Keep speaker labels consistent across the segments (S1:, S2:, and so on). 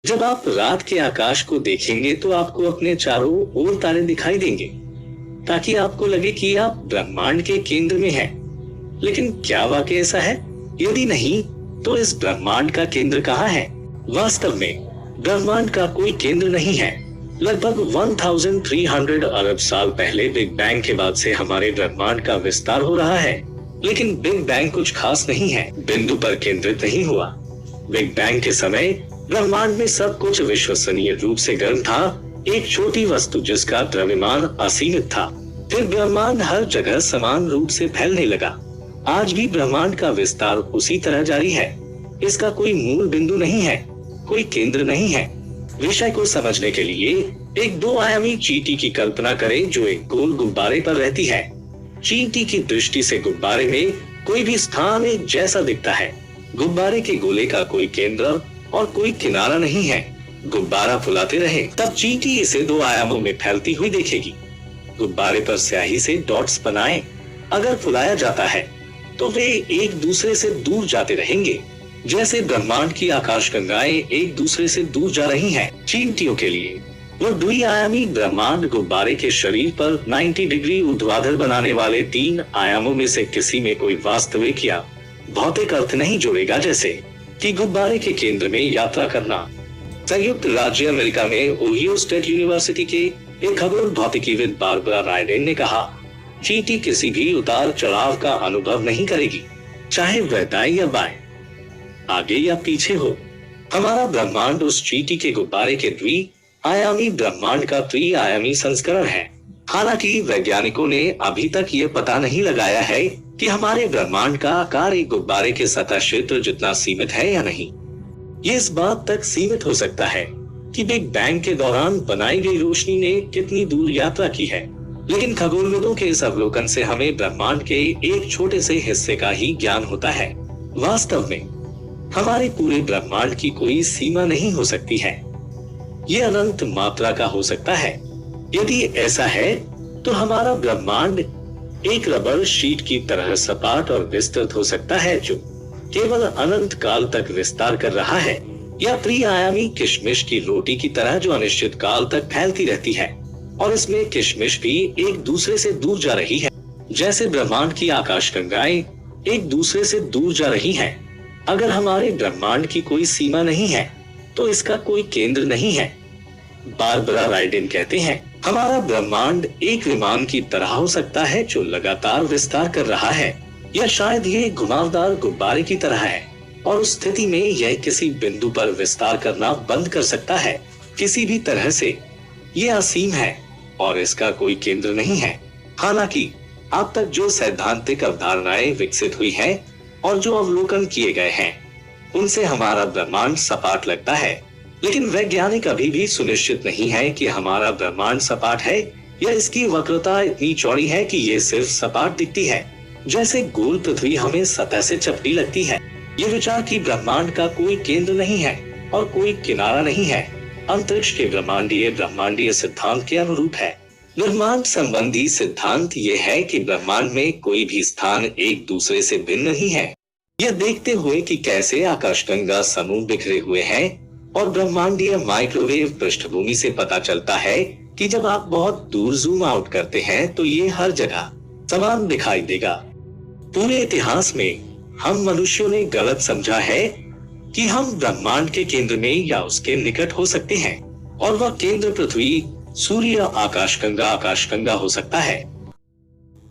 S1: जब आप रात के आकाश को देखेंगे तो आपको अपने चारों ओर तारे दिखाई देंगे, ताकि आपको लगे कि आप ब्रह्मांड के केंद्र में हैं। लेकिन क्या वाकई ऐसा है? यदि नहीं, तो इस ब्रह्मांड का केंद्र कहाँ है? वास्तव में ब्रह्मांड का कोई केंद्र नहीं है। लगभग 1300 अरब साल पहले बिग बैंग के बाद से हमारे ब्रह्मांड का विस्तार हो रहा है। लेकिन बिग बैंग कुछ खास नहीं है, बिंदु पर केंद्रित नहीं हुआ। बिग बैंग के समय ब्रह्मांड में सब कुछ विश्वसनीय रूप से गर्म था, एक छोटी वस्तु जिसका द्रव्यमान असीमित था। फिर ब्रह्मांड हर जगह समान रूप से फैलने लगा। आज भी ब्रह्मांड का विस्तार उसी तरह जारी है। इसका कोई मूल बिंदु नहीं है, कोई केंद्र नहीं है। विषय को समझने के लिए एक 2 आयामी चींटी की कल्पना करें जो एक गोल गुब्बारे पर रहती है। चींटी की दृष्टि से गुब्बारे में कोई भी स्थान एक जैसा दिखता है। गुब्बारे के गोले का कोई केंद्र और कोई किनारा नहीं है। गुब्बारा फुलाते रहे तब चींटी इसे 2 आयामों में फैलती हुई देखेगी। गुब्बारे पर स्याही से डॉट्स बनाएं। अगर फुलाया जाता है तो वे एक दूसरे से दूर जाते रहेंगे, जैसे ब्रह्मांड की आकाशगंगाएं एक दूसरे से दूर जा रही हैं। चींटियों के लिए वो द्विआयामी ब्रह्मांड गुब्बारे के शरीर पर 90 डिग्री ऊर्ध्वाधर बनाने वाले 3 आयामों में से किसी में कोई वास्तविक या भौतिक अर्थ नहीं जोड़ेगा, जैसे कि गुब्बारे के केंद्र में यात्रा करना। संयुक्त राज्य अमेरिका में ओहियो स्टेट यूनिवर्सिटी के एक खगोल भौतिकीविद बारबरा रायडेन ने कहा, चींटी किसी भी उतार चढ़ाव का अनुभव नहीं करेगी, चाहे वह दाएं या बाएं, आगे या पीछे हो। हमारा ब्रह्मांड उस चींटी के गुब्बारे के द्विआयामी ब्रह्मांड का त्रिआयामी संस्करण है। हालांकि वैज्ञानिकों ने अभी तक ये पता नहीं लगाया है कि हमारे ब्रह्मांड का आकार एक गुब्बारे के सतह क्षेत्र जितना सीमित है या नहीं। ये इस बात तक सीमित हो सकता है कि बिग बैंग के दौरान बनाई गई रोशनी ने कितनी दूर यात्रा की है, लेकिन खगोलविदों के इस अवलोकन से हमें ब्रह्मांड के एक छोटे से हिस्से का ही ज्ञान होता है। वास्तव में हमारे पूरे ब्रह्मांड की कोई सीमा नहीं हो सकती है। ये अनंत मात्रा का हो सकता है। यदि ऐसा है तो हमारा ब्रह्मांड एक रबर शीट की तरह सपाट और विस्तृत हो सकता है, जो केवल अनंत काल तक विस्तार कर रहा है, या त्रिआयामी किशमिश की रोटी की तरह जो अनिश्चित काल तक फैलती रहती है और इसमें किशमिश भी एक दूसरे से दूर जा रही है, जैसे ब्रह्मांड की आकाशगंगाएं एक दूसरे से दूर जा रही हैं। अगर हमारे ब्रह्मांड की कोई सीमा नहीं है तो इसका कोई केंद्र नहीं है। बारबरा रायडेन कहते हैं, हमारा ब्रह्मांड एक विमान की तरह हो सकता है जो लगातार विस्तार कर रहा है, या शायद ये घुमावदार गुब्बारे की तरह है और उस स्थिति में यह किसी बिंदु पर विस्तार करना बंद कर सकता है। किसी भी तरह से ये असीम है और इसका कोई केंद्र नहीं है। हालांकि अब तक जो सैद्धांतिक अवधारणाएं विकसित हुई हैं और जो अवलोकन किए गए हैं, उनसे हमारा ब्रह्मांड सपाट लगता है, लेकिन वैज्ञानिक अभी भी सुनिश्चित नहीं है कि हमारा ब्रह्मांड सपाट है या इसकी वक्रता इतनी चौड़ी है कि ये सिर्फ सपाट दिखती है, जैसे गोल पृथ्वी हमें सतह से चपटी लगती है। ये विचार कि ब्रह्मांड का कोई केंद्र नहीं है और कोई किनारा नहीं है, अंतरिक्ष के ब्रह्मांडीय सिद्धांत के अनुरूप है। ब्रह्मांड संबंधी सिद्धांत ये है कि ब्रह्मांड में कोई भी स्थान एक दूसरे से भिन्न नहीं है। यह देखते हुए कि कैसे आकाशगंगा समूह बिखरे हुए हैं और ब्रह्मांडीय माइक्रोवेव पृष्ठभूमि से पता चलता है कि जब आप बहुत दूर जूम आउट करते हैं तो ये हर जगह समान दिखाई देगा। पूरे इतिहास में हम मनुष्यों ने गलत समझा है कि हम ब्रह्मांड के केंद्र में या उसके निकट हो सकते हैं, और वह केंद्र पृथ्वी, सूर्य, आकाशगंगा हो सकता है।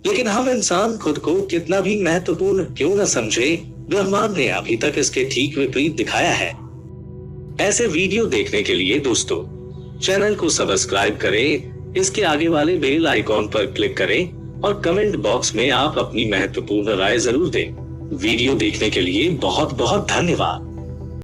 S1: लेकिन हम इंसान खुद को कितना भी महत्वपूर्ण क्यों न समझे, ब्रह्मांड ने अभी तक इसके ठीक विपरीत दिखाया है। ऐसे वीडियो देखने के लिए दोस्तों चैनल को सब्सक्राइब करें, इसके आगे वाले बेल आइकॉन पर क्लिक करें और कमेंट बॉक्स में आप अपनी महत्वपूर्ण राय जरूर दें। वीडियो देखने के लिए बहुत बहुत धन्यवाद।